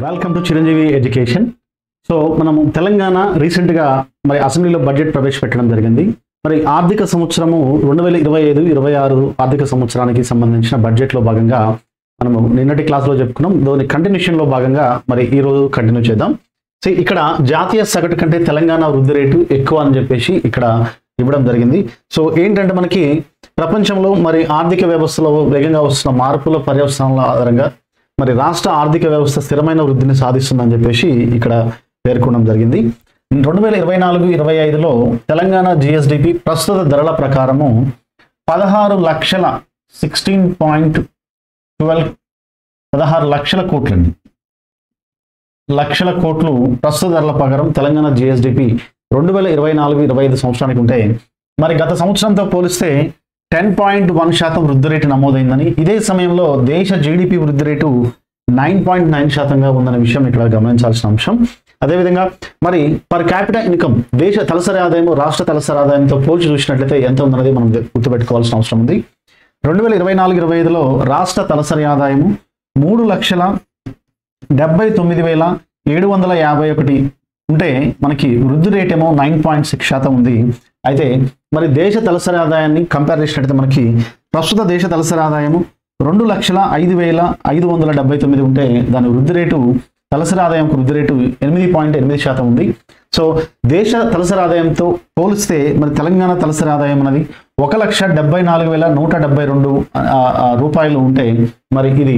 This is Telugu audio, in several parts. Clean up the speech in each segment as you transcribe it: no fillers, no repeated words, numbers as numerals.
Welcome to Chiranjeevi education. So మనము తెలంగాణ రీసెంట్గా మరి అసెంబ్లీలో బడ్జెట్ ప్రవేశపెట్టడం జరిగింది. మరి ఆర్థిక సంవత్సరము 2025-26 ఆర్థిక సంవత్సరానికి సంబంధించిన బడ్జెట్లో భాగంగా మనము నిన్నటి క్లాస్లో చెప్పుకున్నాం. దాని కంటిన్యూషన్లో భాగంగా మరి ఈరోజు కంటిన్యూ చేద్దాం. సో ఇక్కడ జాతీయ సగటు కంటే తెలంగాణ వృద్ధి రేటు ఎక్కువ అని చెప్పేసి ఇక్కడ ఇవ్వడం జరిగింది. సో ఏంటంటే మనకి ప్రపంచంలో మరి ఆర్థిక వ్యవస్థలో వేగంగా వస్తున్న మార్పుల పర్యవసానాల ఆధారంగా మరి రాష్ట్ర ఆర్థిక వ్యవస్థ స్థిరమైన వృద్ధిని సాధిస్తుందని చెప్పేసి ఇక్కడ పేర్కొనడం జరిగింది. 2024-25లో తెలంగాణ జిఎస్డిపి ప్రస్తుత ధరల ప్రకారము 16 లక్షల కోట్లండి. లక్షల కోట్లు ప్రస్తుత ధరల ప్రకారం తెలంగాణ జిఎస్డిపి 2024-25 సంవత్సరానికి ఉంటే మరి గత సంవత్సరంతో పోలిస్తే 10.1% వృద్ధి రేటు నమోదైందని, ఇదే సమయంలో దేశ జీడిపి వృద్ధి రేటు 9.9%గా ఉందనే విషయం ఇక్కడ గమనించాల్సిన అంశం. అదేవిధంగా మరి పర్ క్యాపిటల్ ఇన్కమ్ దేశ తలసరి ఆదాయం రాష్ట్ర తలసరి ఆదాయంతో పోల్చి చూసినట్లయితే ఎంత ఉందనేది మనం గుర్తుపెట్టుకోవాల్సిన అవసరం ఉంది. 2024-25లో రాష్ట్ర తలసరి ఆదాయము 3,79,751 ఉంటే మనకి వృద్ధి రేట్ ఏమో 9.6% ఉంది. అయితే మరి దేశ తలసరి ఆదాయాన్ని కంపేర్ చేసినట్లయితే మనకి ప్రస్తుత దేశ తలసరి ఆదాయము 2,05,579 ఉంటే దాని వృద్ధి రేటు తలసరి ఆదాయం వృద్ధి రేటు 8.8% ఉంది. సో దేశ తలసరి ఆదాయంతో పోలిస్తే మరి తెలంగాణ తలసరి ఆదాయం అనేది 1,74,172 రూపాయలు ఉంటే మరి ఇది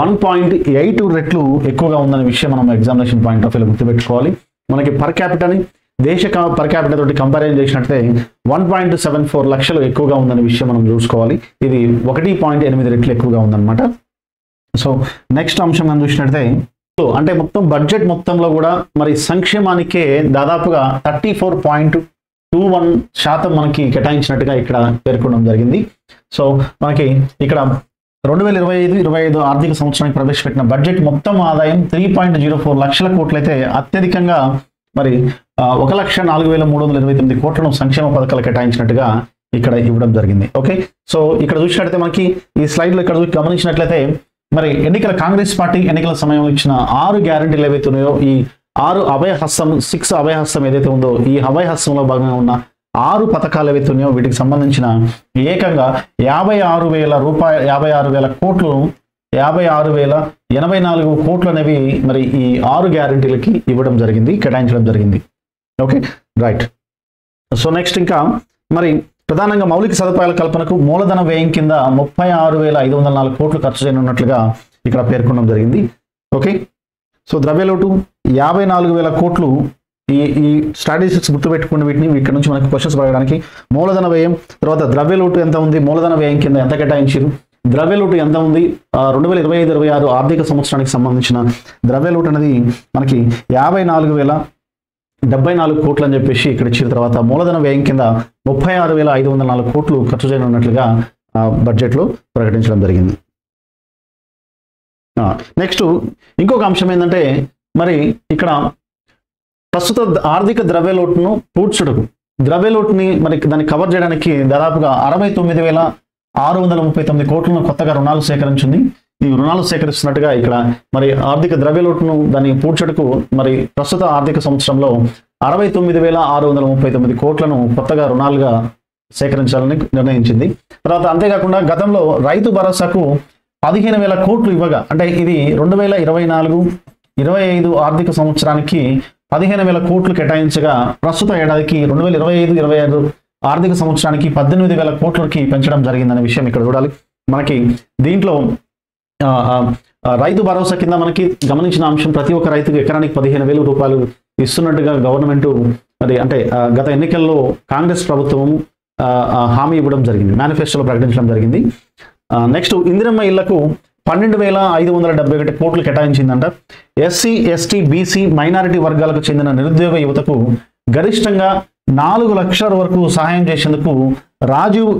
1.8 రెట్లు ఎక్కువగా ఉందనే విషయం మనం ఎగ్జామినేషన్ పాయింట్ ఆఫ్ వ్యూ గుర్తుపెట్టుకోవాలి. మనకి పర్ క్యాపిటల్ని దేశ పర్ క్యాపిటల్ తోటి కంపారిజన్ చేసినట్లయితే 1.74 లక్షలు ఎక్కువగా ఉందనే విషయం మనం చూసుకోవాలి. ఇది 1.8 రెట్లు ఎక్కువగా ఉందన్నమాట. సో నెక్స్ట్ అంశం మనం చూసినట్లయితే అంటే మొత్తం బడ్జెట్ మొత్తంలో కూడా మరి సంక్షేమానికే దాదాపుగా 34.21% మనకి కేటాయించినట్టుగా ఇక్కడ పేర్కొనడం జరిగింది. సో మనకి ఇక్కడ 2025-25 ఆర్థిక సంవత్సరానికి ప్రవేశపెట్టిన బడ్జెట్ మొత్తం ఆదాయం 3.04 లక్షల కోట్లయితే అత్యధికంగా మరి 1,04,329 కోట్లను సంక్షేమ పథకాలు కేటాయించినట్టుగా ఇక్కడ ఇవ్వడం జరిగింది. ఓకే, సో ఇక్కడ చూసినట్లయితే మనకి ఈ స్లైడ్లో ఇక్కడ గమనించినట్లయితే మరి కాంగ్రెస్ పార్టీ ఎన్నికల సమయంలో ఇచ్చిన 6 గ్యారంటీలు ఏవైతే ఉన్నాయో ఈ 6 అభయహస్తం 6 అభయహస్తం ఏదైతే ఉందో ఈ అభయహస్తంలో భాగంగా ఉన్న 6 పథకాలు ఏవైతే ఉన్నాయో వీటికి సంబంధించిన ఏకంగా 56,000 కోట్లు 56,084 కోట్లు అనేవి మరి ఈ 6 గ్యారంటీలకి ఇవ్వడం జరిగింది, కేటాయించడం జరిగింది. Okay right. సో నెక్స్ట్ ఇంకా మరి ప్రధానంగా మౌలిక సదుపాయాల కల్పనకు మూలధన వ్యయం కింద 36,504 కోట్లు ఖర్చు చేయనున్నట్లుగా ఇక్కడ పేర్కొనడం జరిగింది. ఓకే, సో ద్రవ్యలోటు 54,000 కోట్లు. ఈ స్టాటిస్టిక్స్ గుర్తుపెట్టుకుని వీటిని ఇక్కడ నుంచి మనకి క్వశ్చన్స్ పడడానికి మూలధన వ్యయం తర్వాత ద్రవ్యలోటు ఎంత ఉంది, మూలధన వ్యయం కింద ఎంత కేటాయించారు, ద్రవ్యలోటు ఎంత ఉంది 2025-26 ఆర్థిక సంవత్సరానికి సంబంధించిన ద్రవ్యలోటు అనేది మనకి 54,074 కోట్లు అని చెప్పేసి ఇక్కడ ఇచ్చిన తర్వాత మూలధన వ్యయం కింద 36,504 కోట్లు ఖర్చు చేయనున్నట్లుగా బడ్జెట్లో ప్రకటించడం జరిగింది. నెక్స్ట్ ఇంకొక అంశం ఏంటంటే మరి ఇక్కడ ప్రస్తుత ఆర్థిక ద్రవ్యలోటును పూడ్చుటకు ద్రవ్యలోటుని మరి దాన్ని కవర్ చేయడానికి దాదాపుగా 69,639 కోట్లను కొత్తగా రుణాలు సేకరించింది. ఈ రుణాలు సేకరిస్తున్నట్టుగా ఇక్కడ మరి ఆర్థిక ద్రవ్యలోటును దాన్ని పూడ్చుటకు మరి ప్రస్తుత ఆర్థిక సంవత్సరంలో 69,639 కోట్లను కొత్తగా రుణాలుగా సేకరించాలని నిర్ణయించింది. తర్వాత అంతేకాకుండా గతంలో రైతు భరోసాకు 15,000 కోట్లు ఇవ్వగా అంటే ఇది 2024-25 ఆర్థిక సంవత్సరానికి 15,000 కోట్లు కేటాయించగా ప్రస్తుత ఏడాదికి 2025-26 ఆర్థిక సంవత్సరానికి 18,000 కోట్లకి పెంచడం జరిగిందనే విషయం ఇక్కడ చూడాలి. మనకి దీంట్లో రైతు భరోసా కింద మనకి గమనించిన అంశం ప్రతి ఒక్క రైతుకు ఎకరానికి 15,000 రూపాయలు ఇస్తున్నట్టుగా గవర్నమెంట్ మరి అంటే గత ఎన్నికల్లో కాంగ్రెస్ ప్రభుత్వం హామీ ఇవ్వడం జరిగింది, మేనిఫెస్టోలో ప్రకటించడం జరిగింది. నెక్స్ట్ ఇందిరమ్మ ఇళ్లకు 12,571 కోట్లు కేటాయించిందంట. ఎస్సీ, ఎస్టీ, బీసీ, మైనారిటీ వర్గాలకు చెందిన నిరుద్యోగ యువతకు గరిష్టంగా 4 లక్షల వరకు సహాయం చేసేందుకు రాజీవ్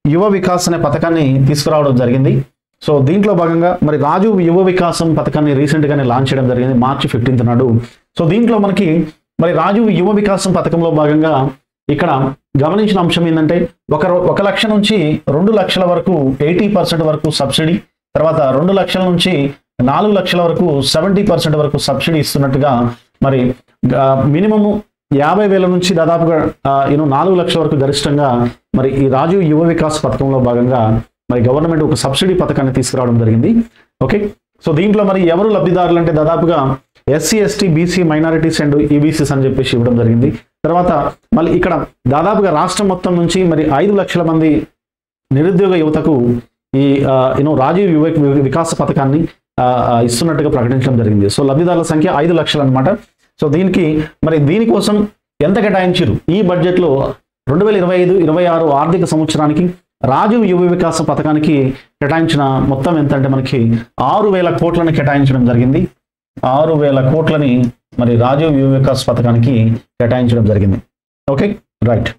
యువ వికాస్ అనే పథకాన్ని తీసుకురావడం జరిగింది. సో దీంట్లో భాగంగా మరి రాజీవ్ యువ వికాసం పథకాన్ని రీసెంట్గానే లాంచ్ చేయడం జరిగింది March 15 నాడు. సో దీంట్లో మనకి మరి రాజీవ్ యువ వికాసం పథకంలో భాగంగా ఇక్కడ గమనించిన అంశం ఏంటంటే 1 లక్ష నుంచి 2 లక్షల వరకు 80% వరకు సబ్సిడీ, తర్వాత 2 లక్షల నుంచి 4 లక్షల వరకు 70% వరకు సబ్సిడీ ఇస్తున్నట్టుగా, మరి మినిమము 50,000 నుంచి దాదాపుగా 4 లక్షల వరకు గరిష్టంగా మరి ఈ రాజీవ్ యువ వికాస్ పథకంలో భాగంగా మరి గవర్నమెంట్ ఒక సబ్సిడీ పథకాన్ని తీసుకురావడం జరిగింది. ఓకే, సో దీంట్లో మరి ఎవరు లబ్ధిదారులు అంటే దాదాపుగా SC, ST, BC, minorities and EBCs అని చెప్పేసి ఇవ్వడం జరిగింది. తర్వాత మళ్ళీ ఇక్కడ దాదాపుగా రాష్ట్రం మొత్తం నుంచి మరి 5 లక్షల మంది నిరుద్యోగ యువతకు ఈ రాజీవ్ యువ వికాస పథకాన్ని ఇస్తున్నట్టుగా ప్రకటించడం జరిగింది. సో లబ్ధిదారుల సంఖ్య 5 లక్షలు అనమాట. సో దీనికోసం ఎంత కేటాయించారు ఈ బడ్జెట్లో 2025-26 ఆర్థిక సంవత్సరానికి రాజీవ్ యువ వికాస పథకానికి కేటాయించిన మొత్తం ఎంత అంటే మనకి 6,000 కోట్లను కేటాయించడం జరిగింది. 6,000 కోట్లని మరి రాజీవ్ యువ వికాస్ పథకానికి కేటాయించడం జరిగింది. Okay, right.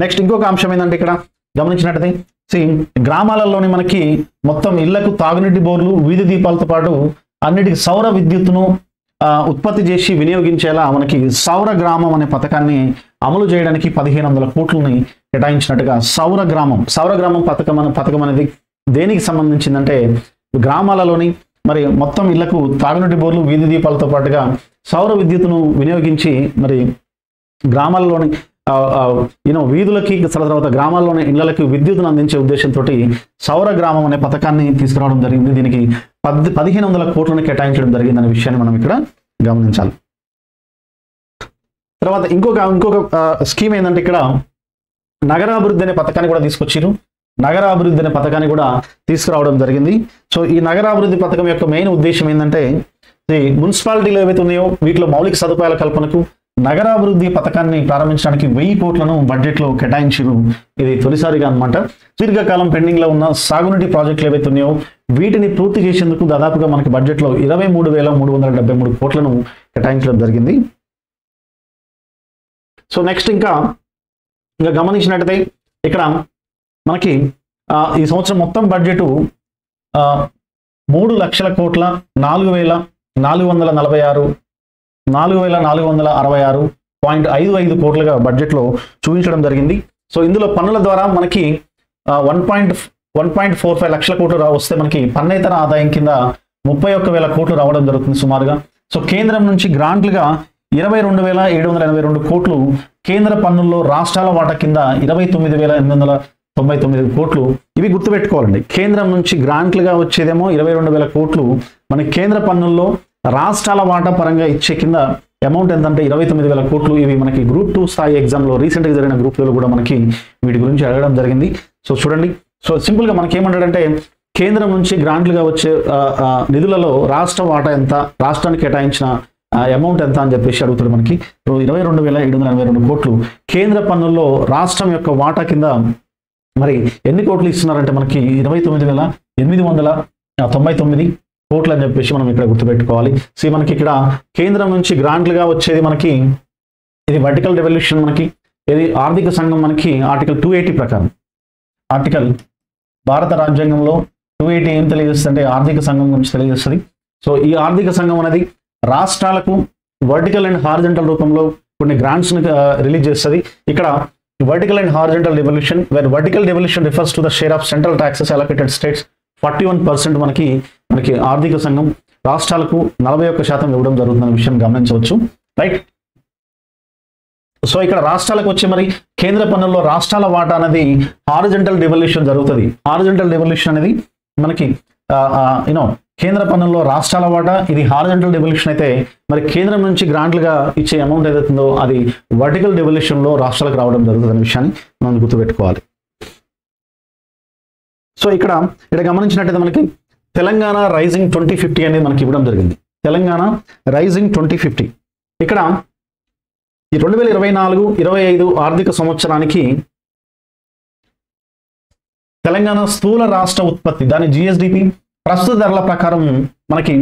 నెక్స్ట్ ఇంకొక అంశం ఏంటంటే ఇక్కడ గమనించినట్టయితే గ్రామాలలోని మనకి మొత్తం ఇళ్లకు తాగునీటి బోర్లు, వీధి దీపాలతో పాటు అన్నిటికీ సౌర విద్యుత్తును ఉత్పత్తి చేసి వినియోగించేలా మనకి సౌర గ్రామం అనే పథకాన్ని అమలు చేయడానికి 1,500 కోట్లని కేటాయించినట్టుగా సౌర గ్రామం పథకం అనేది దేనికి సంబంధించిందంటే గ్రామాలలోని మరి మొత్తం ఇళ్లకు తాగునీటి బోర్లు, వీధి దీపాలతో పాటుగా సౌర విద్యుత్తును వినియోగించి మరి గ్రామాల్లోని వీధులకి తర్వాత గ్రామాల్లోని ఇళ్లకి విద్యుత్తును అందించే ఉద్దేశంతో సౌర గ్రామం అనే పథకాన్ని తీసుకురావడం జరిగింది. దీనికి 1,500 కోట్లను కేటాయించడం జరిగింది అనే విషయాన్ని మనం ఇక్కడ గమనించాలి. తర్వాత ఇంకొక స్కీమ్ ఏంటంటే ఇక్కడ నగరాభివృద్ధి అనే పథకాన్ని కూడా తీసుకొచ్చారు. నగరాభివృద్ధి అనే పథకాన్ని కూడా తీసుకురావడం జరిగింది. సో ఈ నగరాభివృద్ధి పథకం యొక్క మెయిన్ ఉద్దేశం ఏంటంటే మున్సిపాలిటీలు ఏవైతే ఉన్నాయో వీటిలో మౌలిక సదుపాయాల కల్పనకు నగరాభివృద్ధి పథకాన్ని ప్రారంభించడానికి 1000 కోట్లను బడ్జెట్లో కేటాయించారు. ఇది తొలిసారిగా అనమాట. దీర్ఘకాలం పెండింగ్ లో ఉన్న సాగునీటి ప్రాజెక్టులు ఏవైతే ఉన్నాయో వీటిని పూర్తి చేసేందుకు దాదాపుగా మనకి బడ్జెట్లో 23,373 కోట్లను కేటాయించడం జరిగింది. సో నెక్స్ట్ ఇంకా గమనించినట్టయితే ఇక్కడ మనకి ఈ సంవత్సరం మొత్తం బడ్జెట్ 3,04,466 కోట్లుగా బడ్జెట్లో చూపించడం జరిగింది. సో ఇందులో పన్నుల ద్వారా మనకి 1.45 లక్షల కోట్లు వస్తే మనకి పన్నేతర ఆదాయం కింద 31,000 కోట్లు రావడం జరుగుతుంది సుమారుగా. సో కేంద్రం నుంచి గ్రాంట్లుగా 22,782 కోట్లు, కేంద్ర పన్నుల్లో రాష్ట్రాల వాటా కింద 29,899 కోట్లు. ఇవి గుర్తుపెట్టుకోవాలండి. కేంద్రం నుంచి గ్రాంట్లుగా వచ్చేదేమో 22,000 కోట్లు, మనకి కేంద్ర పన్నుల్లో రాష్ట్రాల వాటా పరంగా ఇచ్చే కింద అమౌంట్ ఎంతంటే 29,000 కోట్లు. ఇవి మనకి గ్రూప్ 2 స్థాయి ఎగ్జామ్లో రీసెంట్గా జరిగిన గ్రూప్ 2లో కూడా మనకి వీటి గురించి అడగడం జరిగింది. సో చూడండి, సో సింపుల్గా మనకి ఏమంటాడంటే కేంద్రం నుంచి గ్రాంట్లుగా వచ్చే నిధులలో రాష్ట్ర వాటా ఎంత, రాష్ట్రానికి కేటాయించిన అమౌంట్ ఎంత అని చెప్పేసి అడుగుతాడు. మనకి 22,782 కోట్లు కేంద్ర పన్నుల్లో రాష్ట్రం యొక్క వాటా కింద మరి ఎన్ని కోట్లు ఇస్తున్నారంటే మనకి 29,899 కోట్లు అని చెప్పేసి మనం ఇక్కడ గుర్తుపెట్టుకోవాలి. సో మనకి ఇక్కడ కేంద్రం నుంచి గ్రాంట్లుగా వచ్చేది మనకి ఇది వర్టికల్ రెవల్యూషన్, మనకి ఇది ఆర్థిక సంఘం మనకి ఆర్టికల్ 280 ప్రకారం, ఆర్టికల్ భారత రాజ్యాంగంలో 280 ఏం తెలియజేస్తుంది అంటే ఆర్థిక సంఘం గురించి తెలియజేస్తుంది. సో ఈ ఆర్థిక సంఘం అనేది రాష్ట్రాలకు వర్టికల్ అండ్ హారిజంటల్ రూపంలో కొన్ని గ్రాంట్స్ రిలీజ్ చేస్తుంది. ఇక్కడ vertical and horizontal devolution, where vertical devolution refers to the share of central taxes allocated states 41% మనకి ఆర్థిక సంఘం రాష్ట్రాలకు 41% ఇవ్వడం జరుగుతున్న విషయం గమనించవచ్చు. రైట్. సో ఇక్కడ రాష్ట్రాలకు వచ్చి మరి కేంద్ర పన్నుల్లో రాష్ట్రాల వాటా అనేది హారిజంటల్ డెవల్యూషన్ జరుగుతుంది. హారిజంటల్ డెవల్యూషన్ అనేది మనకి కేంద్ర పన్నుల్లో రాష్ట్రాల వాటా ఇది హారిజంటల్ డెవల్యూషన్ అయితే, మరి కేంద్రం నుంచి గ్రాంట్లుగా ఇచ్చే అమౌంట్ ఏదైతుందో అది వర్టికల్ డెవల్యూషన్లో రాష్ట్రాలకు రావడం జరుగుతుంది అనే విషయాన్ని మనం గుర్తుపెట్టుకోవాలి. సో ఇక్కడ గమనించినట్టయితే మనకి తెలంగాణ రైజింగ్ 2050 అనేది మనకి ఇవ్వడం జరిగింది. తెలంగాణ రైజింగ్ 2050 ఇక్కడ ఈ 2024-25 ఆర్థిక సంవత్సరానికి తెలంగాణ స్థూల రాష్ట్ర ఉత్పత్తి దాని జిఎస్డిపి ప్రస్తుత ధరల ప్రకారం మనకి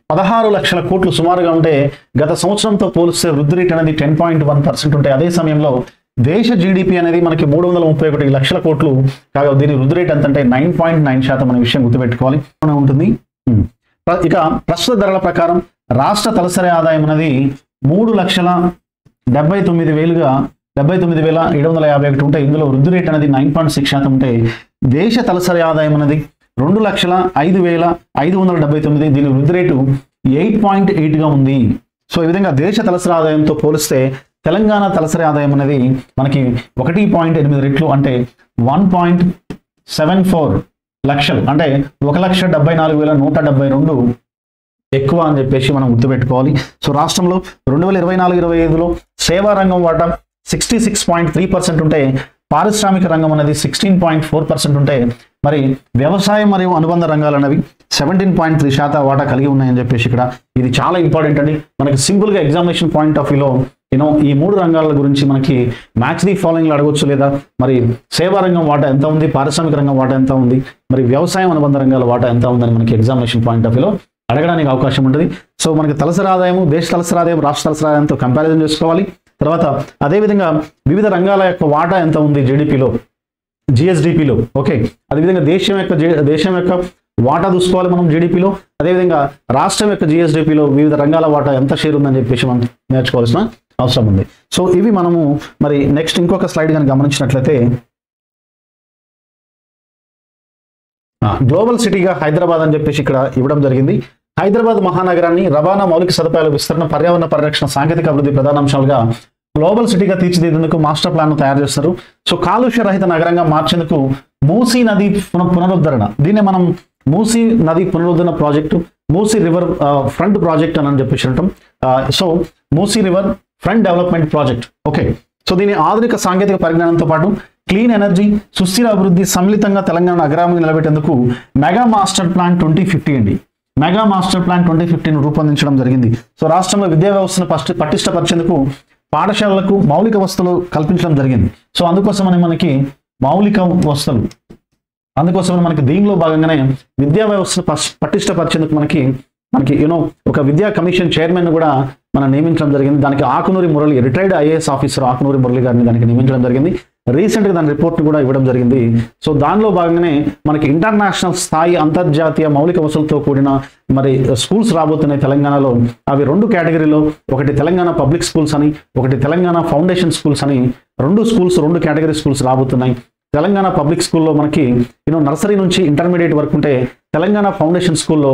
16 లక్షల కోట్లు సుమారుగా ఉంటే, గత సంవత్సరంతో పోలిస్తే వృద్ధి రేట్ అనేది 10.1% ఉంటాయి. అదే సమయంలో దేశ జీడిపి అనేది మనకి 331 లక్షల కోట్లు కాగా దీని వృద్ధి రేట్ ఎంత అంటే 9.9% అనే విషయం గుర్తుపెట్టుకోవాలి ఉంటుంది. ఇక ప్రస్తుత ధరల ప్రకారం రాష్ట్ర తలసరి ఆదాయం అనేది 3,00,00,000 79,000గా 79,751 ఉంటే ఇందులో వృద్ధి రేట్ అనేది 9.6% ఉంటే దేశ తలసరి ఆదాయం అనేది 2,05,579, దీని వృద్ధి రేటు 8.8గా ఉంది. సో ఈ విధంగా దేశ తలసరి ఆదాయంతో పోలిస్తే తెలంగాణ తలసరి ఆదాయం అనేది మనకి 1.8 రెట్లు అంటే 1.74 లక్షలు అంటే 1,74,172 ఎక్కువ అని చెప్పేసి మనం గుర్తుపెట్టుకోవాలి. సో రాష్ట్రంలో 2024-25లో సేవా రంగం వాటా 66.3% ఉంటే పారిశ్రామిక రంగం అనేది 16.4% ఉంటే మరి వ్యవసాయం మరియు అనుబంధ రంగాలు అనేవి 17.3% వాటా కలిగి ఉన్నాయని చెప్పేసి ఇక్కడ ఇది చాలా ఇంపార్టెంట్ అండి. మనకి సింపుల్గా ఎగ్జామినేషన్ పాయింట్ ఆఫ్ వ్యూలో ఈ 3 రంగాల గురించి మనకి మ్యాచ్ ది ఫాలోయింగ్లో అడగొచ్చు, లేదా మరి సేవా రంగం వాటా ఎంత ఉంది, పారిశ్రామిక రంగం వాటా ఎంత ఉంది, మరి వ్యవసాయం అనుబంధ రంగాల వాటా ఎంత ఉందని మనకి ఎగ్జామినేషన్ పాయింట్ ఆఫ్ వ్యూలో అడగడానికి అవకాశం ఉంటుంది. సో మనకి తలసరి ఆదాయం, దేశ తలసరి ఆదాయం, రాష్ట్ర తలసరి ఆదాయంతో కంపారిజన్ చేసుకోవాలి. తర్వాత అదేవిధంగా వివిధ రంగాల యొక్క వాటా ఎంత ఉంది జీడిపిలో, జిఎస్డిపిలో. ఓకే, అదేవిధంగా దేశం యొక్క వాటా చూసుకోవాలి మనం జీడిపిలో, అదేవిధంగా రాష్ట్రం యొక్క జిఎస్డిపిలో వివిధ రంగాల వాటా ఎంత షేర్ ఉందని చెప్పేసి మనం నేర్చుకోవాల్సిన అవసరం ఉంది. సో ఇవి మనము మరి నెక్స్ట్ ఇంకొక స్లైడ్ కానీ గమనించినట్లయితే గ్లోబల్ సిటీగా హైదరాబాద్ అని చెప్పేసి ఇక్కడ ఇవ్వడం జరిగింది. హైదరాబాద్ మహానగరాన్ని రవాణా మౌలిక సదుపాయాల విస్తరణ, పర్యావరణ పరిరక్షణ, సాంకేతిక అభివృద్ధి ప్రధాన అంశాలుగా గ్లోబల్ సిటీగా తీర్చిదిద్దేందుకు మాస్టర్ ప్లాన్ తయారు చేస్తారు. సో కాలుష్య రహిత నగరంగా మార్చేందుకు మూసీ నది పునరుద్ధరణ, దీన్ని మనం మూసీ నది పునరుద్ధరణ project, Musi river front project అని చెప్పేసి అంటాం. So Musi river front development project. Okay, so దీని ఆధునిక సాంకేతిక పరిజ్ఞానంతో పాటు క్లీన్ ఎనర్జీ, సుస్థిర అభివృద్ధి సమ్మిళితంగా తెలంగాణ అగ్రగామిగా నిలబెట్టేందుకు మెగా మాస్టర్ ప్లాన్ 2050 అండి, మెగా మాస్టర్ ప్లాన్ 2050 రూపొందించడం జరిగింది. సో రాష్ట్రంలో విద్యా వ్యవస్థను పటిష్టపరిచేందుకు పాఠశాలలకు మౌలిక వసతులు కల్పించడం జరిగింది. సో అందుకోసమని మనకి మౌలిక వసతులు, అందుకోసమని మనకి దీనిలో భాగంగానే విద్యా వ్యవస్థను పటిష్టపరిచేందుకు మనకి ఒక విద్యా కమిషన్ చైర్మన్ కూడా మనం నియమించడం జరిగింది. దానికి Akunuri Murali, retired IAS officer Akunuri Murali గారిని దానికి నియమించడం జరిగింది. రీసెంట్గా దాని రిపోర్ట్ కూడా ఇవ్వడం జరిగింది. సో దానిలో భాగంగానే మనకి ఇంటర్నేషనల్ స్థాయి, అంతర్జాతీయ మౌలిక వసతులతో కూడిన మరి స్కూల్స్ రాబోతున్నాయి తెలంగాణలో. అవి 2 కేటగిరీలో, ఒకటి తెలంగాణ పబ్లిక్ స్కూల్స్ అని, ఒకటి తెలంగాణ ఫౌండేషన్ స్కూల్స్ అని 2 కేటగిరీ స్కూల్స్ రాబోతున్నాయి. తెలంగాణ పబ్లిక్ స్కూల్లో మనకి నర్సరీ నుంచి ఇంటర్మీడియట్ వరకు ఉంటే తెలంగాణ ఫౌండేషన్ స్కూల్లో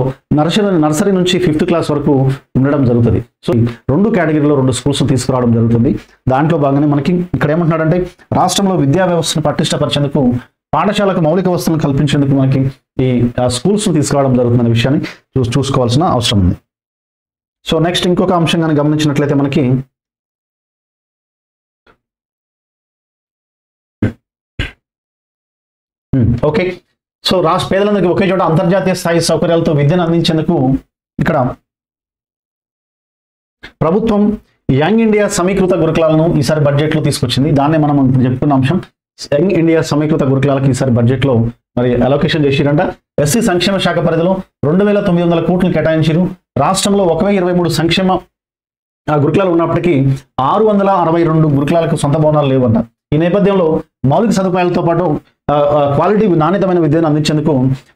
నర్సరీ నుంచి 5th క్లాస్ వరకు ఉండడం జరుగుతుంది. సో 2 కేటగిరీలో 2 స్కూల్స్ తీసుకురావడం జరుగుతుంది. దాంట్లో భాగంగానే మనకి ఇక్కడ ఏమంటున్నాడంటే రాష్ట్రంలో విద్యా వ్యవస్థను పటిష్టపరిచేందుకు, పాఠశాలకు మౌలిక వసతులను కల్పించేందుకు మనకి ఈ స్కూల్స్ తీసుకురావడం జరుగుతుందనే విషయాన్ని చూసుకోవాల్సిన అవసరం ఉంది. సో నెక్స్ట్ ఇంకొక అంశం కానీ గమనించినట్లయితే మనకి ఓకే, సో రాష్ట్ర పేదలందరికీ ఒకే చోట అంతర్జాతీయ స్థాయి సౌకర్యాలతో విద్యను అందించేందుకు ఇక్కడ ప్రభుత్వం యంగ్ ఇండియా సమీకృత గురుకులాలను ఈసారి బడ్జెట్లో తీసుకొచ్చింది. దాన్నే మనం చెప్పుకున్న అంశం. యంగ్ ఇండియా సమీకృత గురుకులాలకు ఈసారి బడ్జెట్లో మరి అలొకేషన్ చేసిరంట. ఎస్సీ సంక్షేమ శాఖ పరిధిలో 2,900 కోట్లు కేటాయించారు. రాష్ట్రంలో 1,023 సంక్షేమ గురుకులాలు ఉన్నప్పటికీ 662 గురుకులాలకు సొంత భవనాలు లేవంట. ఈ నేపథ్యంలో మౌలిక సదుపాయాలతో పాటు క్వాలిటీ, నాణ్యతమైన విద్యను అందించేందుకు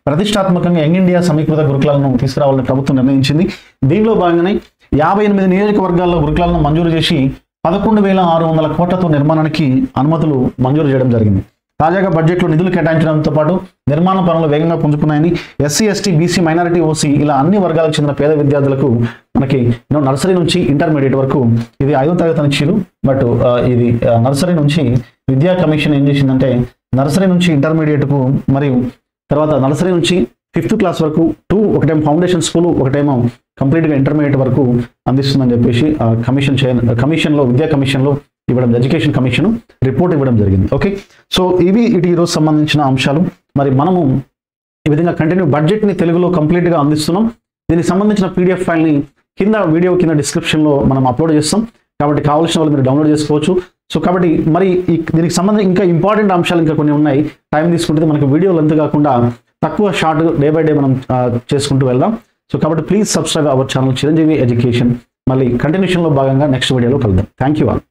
ప్రతిష్టాత్మకంగా యంగ్ ఇండియా సమీకృత గురుకులాలను తీసుకురావాలని ప్రభుత్వం నిర్ణయించింది. దీనిలో భాగంగానే 58 నియోజకవర్గాల్లో గురుకులాలను మంజూరు చేసి 11,600 కోట్లతో నిర్మాణానికి అనుమతులు మంజూరు చేయడం జరిగింది. తాజాగా బడ్జెట్లో నిధులు కేటాయించడంతో పాటు నిర్మాణ పనులు వేగంగా పుంజుకున్నాయని SC, ST, BC, minority, OC ఇలా అన్ని వర్గాలకు చెందిన పేద విద్యార్థులకు మనకి నర్సరీ నుంచి ఇంటర్మీడియట్ వరకు ఇది 5వ తరగతి నుంచి, బట్ ఇది నర్సరీ నుంచి విద్యా కమిషన్ ఏం చేసిందంటే నర్సరీ నుంచి ఇంటర్మీడియట్కు మరియు తర్వాత నర్సరీ నుంచి 5th క్లాస్ వరకు ఒకటేమో ఫౌండేషన్ స్కూల్, ఒకటేమో కంప్లీట్గా ఇంటర్మీడియట్ వరకు అందిస్తుందని చెప్పేసి కమిషన్లో విద్యా కమిషన్లో ఇవ్వడం, ఎడ్యుకేషన్ కమిషన్ రిపోర్ట్ ఇవ్వడం జరిగింది. ఓకే, సో ఇవి ఈరోజు సంబంధించిన అంశాలు. మరి మనము ఈ విధంగా కంటిన్యూ బడ్జెట్ని తెలుగులో కంప్లీట్గా అందిస్తున్నాం. దీనికి సంబంధించిన PDF ఫైల్ని వీడియో కింద డిస్క్రిప్షన్లో మనం అప్లోడ్ చేస్తాం. కాబట్టి కావాల్సిన వాళ్ళు మీరు డౌన్లోడ్ చేసుకోవచ్చు. సో కాబట్టి మరి దీనికి సంబంధించి ఇంకా ఇంపార్టెంట్ అంశాలు ఇంకా కొన్ని ఉన్నాయి. టైం తీసుకుంటే మనకి వీడియో లెంత్ కాకుండా తక్కువ షార్ట్ డే బై డే మనం చేసుకుంటూ వెళ్దాం. సో కాబట్టి please subscribe our channel Chiranjeevi education. మళ్ళీ కంటిన్యూషన్లో భాగంగా నెక్స్ట్ వీడియోలో కలుద్దాం. Thank you all.